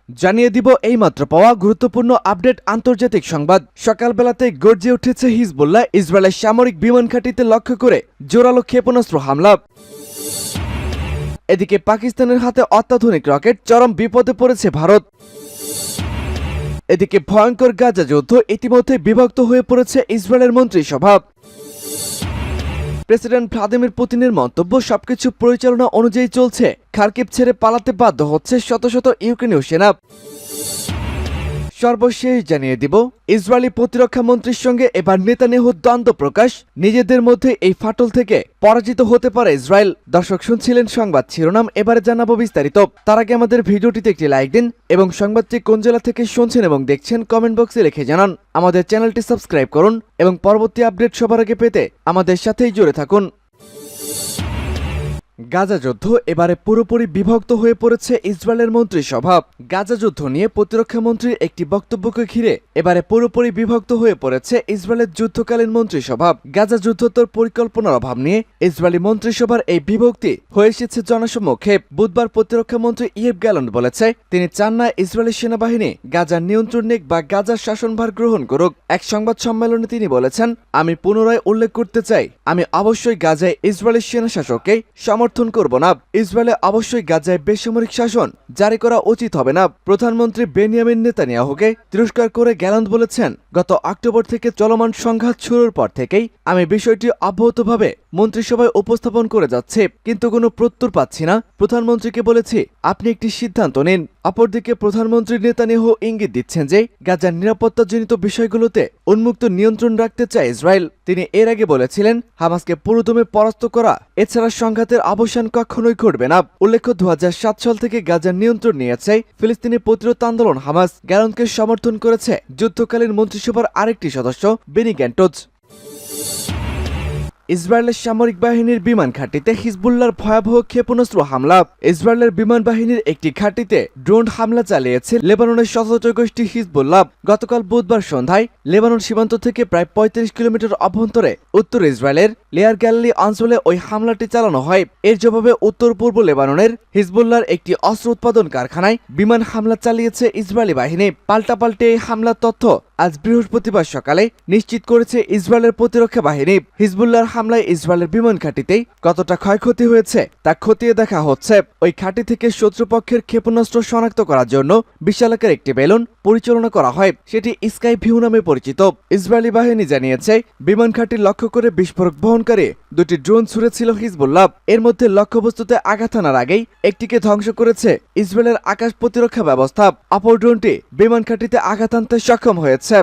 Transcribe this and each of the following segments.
জানিয়ে দিব এইমাত্র পাওয়া গুরুত্বপূর্ণ আপডেট আন্তর্জাতিক সংবাদ। সকালবেলাতে গর্জে উঠেছে হিজবুল্লাহ ইসরায়েলের সামরিক বিমান ঘাঁটিতে লক্ষ্য করে জোরালো ক্ষেপণাস্ত্র হামলা। এদিকে পাকিস্তানের হাতে অত্যাধুনিক রকেট, চরম বিপদে পড়েছে ভারত। এদিকে ভয়ঙ্কর গাজা যুদ্ধ ইতিমধ্যে বিভক্ত হয়ে পড়েছে ইসরায়েলের মন্ত্রিসভা। প্রেসিডেন্ট ভ্লাদিমির পুতিনের মন্তব্য, সবকিছু পরিচালনা অনুযায়ী চলছে। খার্কিভ ছেড়ে পালাতে বাধ্য হচ্ছে শত শত ইউক্রেনীয় সেনা। সর্বশেষ জানিয়ে দিব, ইসরায়েলি প্রতিরক্ষা মন্ত্রীর সঙ্গে এবার নেতানিয়াহুর দ্বন্দ্ব প্রকাশ। নিজেদের মধ্যে এই ফাটল থেকে পরাজিত হতে পারে ইসরায়েল। দর্শক, শুনছিলেন সংবাদ শিরোনাম, এবারে জানাবো বিস্তারিত। তার আগে আমাদের ভিডিওটিতে একটি লাইক দিন এবং সংবাদটি কোন জেলা থেকে শুনছেন এবং দেখছেন কমেন্ট বক্সে লিখে জানান। আমাদের চ্যানেলটি সাবস্ক্রাইব করুন এবং পরবর্তী আপডেট সবার আগে পেতে আমাদের সাথেই জুড়ে থাকুন। গাজা যুদ্ধ এবারে পুরোপুরি বিভক্ত হয়ে পড়েছে ইসরায়েলের মন্ত্রিসভা। গাজা যুদ্ধ নিয়ে প্রতিরক্ষা মন্ত্রীর একটি বক্তব্যকে ঘিরে এবারে পুরোপুরি বিভক্ত হয়ে পড়েছে ইসরায়েলের যুদ্ধকালীন মন্ত্রিসভা। গাজা যুদ্ধোত্তর পরিকল্পনার অভাব নিয়ে ইসরায়েলি মন্ত্রিসভার এই বিভক্তি হয়ে এসেছে জনসম্মুখে। বুধবার প্রতিরক্ষা মন্ত্রী ইয়েভ গ্যালান্ট বলেছে, তিনি চান না ইসরায়েলি সেনাবাহিনী গাজার নিয়ন্ত্রণ নিক বা গাজার শাসনভার গ্রহণ করুক। এক সংবাদ সম্মেলনে তিনি বলেছেন, আমি পুনরায় উল্লেখ করতে চাই, আমি অবশ্যই গাজায় ইসরায়েলি সেনা শাসককে সমর্থন করব না। ইসরায়েলে অবশ্যই গাজায় বেসামরিক শাসন জারি করা উচিত হবে না। প্রধানমন্ত্রী বেনিয়ামিন নেতানিয়াহুকে তিরস্কার করে গ্যালান্ট বলেছেন, গত অক্টোবর থেকে চলমান সংঘাত শুরুর পর থেকেই আমি বিষয়টি অব্যাহতভাবে মন্ত্রিসভায় উপস্থাপন করে যাচ্ছে, কিন্তু কোনো প্রত্যুত্তর পাচ্ছি না। প্রধানমন্ত্রীকে বলেছি, আপনি একটি সিদ্ধান্ত নিন। অপরদিকে প্রধানমন্ত্রী নেতানিয়াহু ইঙ্গিত দিচ্ছেন যে গাজার নিরাপত্তাজনিত বিষয়গুলোতে উন্মুক্ত নিয়ন্ত্রণ রাখতে চায় ইসরায়েল। তিনি এর আগে বলেছিলেন, হামাসকে পুরোদমে পরাস্ত করা এছাড়া সংঘাতের অবসান কখনোই ঘটবে না। উল্লেখ্য, 2007 সাল থেকে গাজার নিয়ন্ত্রণ নিয়েছে ফিলিস্তিনি প্রতিরোধ আন্দোলন হামাস। গ্যালান্টকে সমর্থন করেছে যুদ্ধকালীন মন্ত্রিসভার আরেকটি সদস্য বেনি গ্যান্টোজ। ইসরায়েলের সামরিক বাহিনীর বিমান ঘাঁটিতে হিজবুল্লাহর ভয়াবহ ক্ষেপণাস্ত্র হামলা। ইসরায়েলের বিমান বাহিনীর একটি ঘাঁটিতে ড্রোন হামলা চালিয়েছে লেবাননের সশস্ত্র গোষ্ঠী হিজবুল্লাহ। গতকাল বুধবার সন্ধ্যায় লেবানন সীমান্ত থেকে প্রায় 35 কিলোমিটার অভ্যন্তরে উত্তর ইসরায়েলের লেয়ার গ্যালিলি অঞ্চলে ওই হামলাটি চালানো হয়। এর জবাবে উত্তর পূর্ব লেবাননের হিজবুল্লাহর একটি অস্ত্র উৎপাদন কারখানায় বিমান হামলা চালিয়েছে ইসরায়েলি বাহিনী। পাল্টাপাল্টে এই হামলার তথ্য আজ বৃহস্পতিবার সকালে নিশ্চিত করেছে ইসরায়েলের প্রতিরক্ষা বাহিনী। হিজবুল্লাহর হামলায় ইসরায়েলের বিমান ঘাঁটিতেই কতটা ক্ষয়ক্ষতি হয়েছে তা খতিয়ে দেখা হচ্ছে। ওই ঘাঁটি থেকে শত্রুপক্ষের ক্ষেপণাস্ত্র শনাক্ত করার জন্য বিশালাকার একটি বেলুন পরিচালনা করা হয়, সেটি স্কাই ভিউ নামে পরিচিত। ইসরায়েলি বাহিনী জানিয়েছে, বিমান ঘাঁটি লক্ষ্য করে বিস্ফোরক বহনকারী দুটি ড্রোন ছুড়েছিল হিজবুল্লাহ। এর মধ্যে লক্ষ্যবস্তুতে আঘাত হানার আগেই একটিকে ধ্বংস করেছে ইসরায়েলের আকাশ প্রতিরক্ষা ব্যবস্থা। অপর ড্রোনটি বিমান ঘাঁটিতে আঘাত হানতে সক্ষম হয়েছে।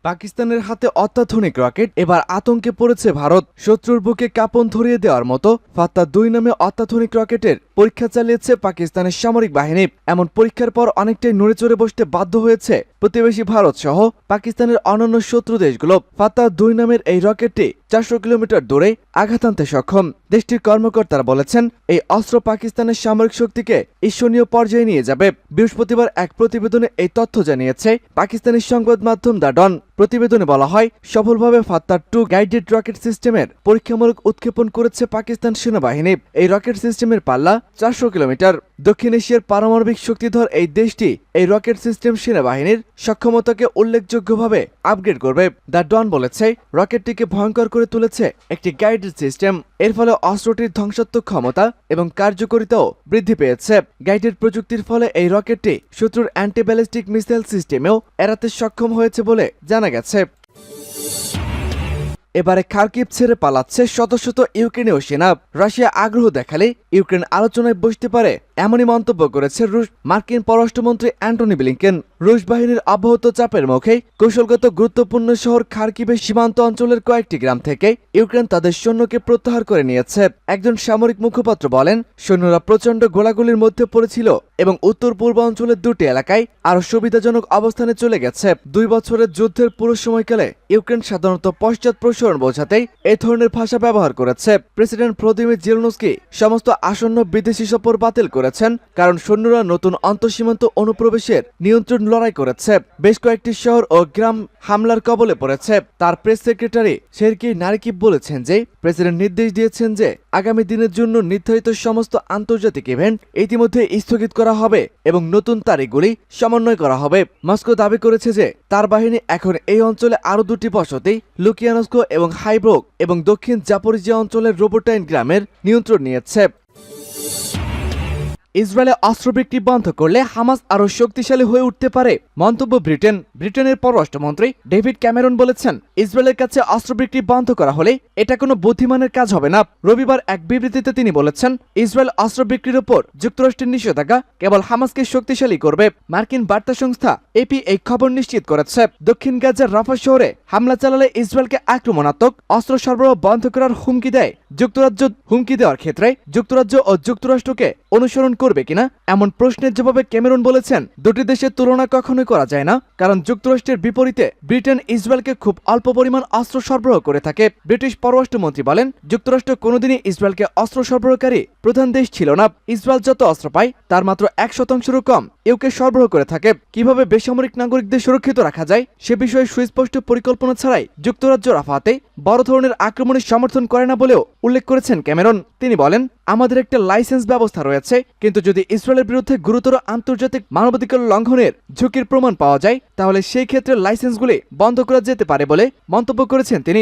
পাকিস্তানের হাতে অত্যাধুনিক রকেট, এবার আতঙ্কে পড়েছে ভারত। শত্রুর বুকে কাঁপন ধরিয়ে দেওয়ার মতো ফাত্তা-2 নামে অত্যাধুনিক রকেটের পরীক্ষা চালিয়েছে পাকিস্তানের সামরিক বাহিনী। এমন পরীক্ষার পর অনেকটাই নড়ে চড়ে বসতে বাধ্য হয়েছে প্রতিবেশী ভারত সহ পাকিস্তানের অন্যান্য শত্রু দেশগুলো। ফাত্তা-2 নামের এই রকেটটি 400 কিলোমিটার দূরে আঘাত আনতে সক্ষম। দেশটির কর্মকর্তারা বলেছেন, এই অস্ত্র পাকিস্তানের সামরিক শক্তিকে ঈর্ষণীয় পর্যায়ে নিয়ে যাবে। বৃহস্পতিবার এক প্রতিবেদনে এই তথ্য জানিয়েছে পাকিস্তানি সংবাদ মাধ্যম দ্য ডন। প্রতিবেদনে বলা হয়, সফলভাবে ফাত্তা-2 গাইডেড রকেট সিস্টেমের পরীক্ষামূলক উৎক্ষেপণ করেছে পাকিস্তান সেনাবাহিনী। এই রকেট সিস্টেমের পাল্লা 400 কিলোমিটার। দক্ষিণ এশিয়ার পারমাণবিক শক্তিধর এই দেশটি এই রকেট সিস্টেম সেনাবাহিনীর সক্ষমতাকে উল্লেখযোগ্যভাবে আপগ্রেড করবে। দ্য ডন বলেছে, রকেটটিকে ভয়ঙ্কর করে তুলেছে একটি গাইডেড সিস্টেম। এর ফলে অস্ত্রটির ধ্বংসাত্মক ক্ষমতা এবং কার্যকারিতাও বৃদ্ধি পেয়েছে। গাইডেড প্রযুক্তির ফলে এই রকেটটি শত্রুর অ্যান্টি ব্যালিস্টিক মিসাইল সিস্টেমেও এড়াতে সক্ষম হয়েছে বলে জানা গেছে। এবারে খার্কিভ ছেড়ে পালাচ্ছে শত শত ইউক্রেনীয় সেনা। রাশিয়া আগ্রহ দেখালে ইউক্রেন আলোচনায় বসতে পারে, এমনই মন্তব্য করেছে মার্কিন পররাষ্ট্রমন্ত্রী অ্যান্টনি ব্লিংকেন। রুশ বাহিনীর অব্যাহত চাপের মুখে কৌশলগত গুরুত্বপূর্ণ শহর খার্কিভের সীমান্ত অঞ্চলের কয়েকটি গ্রাম থেকে ইউক্রেন তাদের সৈন্যকে প্রত্যাহার করে নিয়েছে। একজন সামরিক মুখপাত্র বলেন, সৈন্যরা প্রচণ্ড গোলাগুলির মধ্যে পড়েছিল এবং উত্তর পূর্ব অঞ্চলের 2টি এলাকায় আরও সুবিধাজনক অবস্থানে চলে গেছে। 2 বছরের যুদ্ধের পুরো সময়কালে ইউক্রেন সাধারণত পশ্চাৎ প্রসারণ বোঝাতেই এই ধরনের ভাষা ব্যবহার করেছে। প্রেসিডেন্ট ভ্লাদিমির জেলেনস্কি সমস্ত আসন্ন বিদেশি সফর বাতিল করেছেন, কারণ সৈন্যরা নতুন আন্তঃসীমান্ত অনুপ্রবেশের নিয়ন্ত্রণ লড়াই করেছে। বেশ কয়েকটি শহর ও গ্রাম হামলার কবলে পড়েছে। তার প্রেস সেক্রেটারি সের্গেই নারিকিভ বলেছেন যে প্রেসিডেন্ট নির্দেশ দিয়েছেন যে আগামী দিনের জন্য নির্ধারিত সমস্ত আন্তর্জাতিক ইভেন্ট ইতিমধ্যে স্থগিত করা হবে এবং নতুন তারিখগুলি সমন্বয় করা হবে। মস্কো দাবি করেছে যে তার বাহিনী এখন এই অঞ্চলে আরও 2টি বসতি লুকিয়ানস্ক এবং হাইব্রোক এবং দক্ষিণ জাপোরিজিয়া অঞ্চলের রোবোটাইন গ্রামের নিয়ন্ত্রণ নিয়েছে। ইসরায়েলে অস্ত্র বিক্রি বন্ধ করলে হামাস আরও শক্তিশালী হয়ে উঠতে পারে মন্তব্য ব্রিটেনের পররাষ্ট্রমন্ত্রী ডেভিড ক্যামেরন বলেছেন, ইসরায়েলের কাছে অস্ত্র বিক্রি বন্ধ করা হলে এটা কোনো বুদ্ধিমানের কাজ হবে না। রবিবার এক বিবৃতিতে তিনি বলেছেন, ইসরায়েল অস্ত্র বিক্রির উপর যুক্তরাষ্ট্রের নিষেধাজ্ঞা কেবল হামাসকে শক্তিশালী করবে। মার্কিন বার্তা সংস্থা এপি এই খবর নিশ্চিত করেছে। দক্ষিণ গাজার রাফা শহরে হামলা চালালে ইসরায়েলকে আক্রমণাত্মক অস্ত্র সরবরাহ বন্ধ করার হুমকি দেয় যুক্তরাজ্য। হুমকি দেওয়ার ক্ষেত্রে যুক্তরাজ্য ও যুক্তরাষ্ট্রকে অনুসরণ করবে কিনা এমন প্রশ্নের জবাবে ক্যামেরন বলেছেন, দুটি দেশের তুলনা কখনোই করা যায় না, কারণ যুক্তরাষ্ট্রের বিপরীতে ব্রিটেন ইসরায়েলকে খুব অল্প পরিমাণ অস্ত্র সরবরাহ করে থাকে। ব্রিটিশ পররাষ্ট্রমন্ত্রী বলেন, যুক্তরাষ্ট্র কোনোদিনই ইসরায়েলকে অস্ত্র সরবরাহকারী প্রধান দেশ ছিল না। ইসরায়েল যত অস্ত্র পায় তার মাত্র 1%-রও কম ইউকে সরবরাহ করে থাকে। কিভাবে বেসামরিক নাগরিকদের সুরক্ষিত রাখা যায় সে বিষয়ে সুস্পষ্ট পরিকল্পনা ছাড়াই যুক্তরাজ্য রাফাতে বড় ধরনের আক্রমণের সমর্থন করে না বলেও উল্লেখ করেছেন ক্যামেরন। তিনি বলেন, আমাদের একটা লাইসেন্স ব্যবস্থা রয়েছে, কিন্তু যদি ইসরায়েলের বিরুদ্ধে গুরুতর আন্তর্জাতিক মানবাধিকার লঙ্ঘনের ঝুঁকির প্রমাণ পাওয়া যায় তাহলে সেই ক্ষেত্রে লাইসেন্সগুলি বন্ধ করা যেতে পারে বলে মন্তব্য করেছেন তিনি।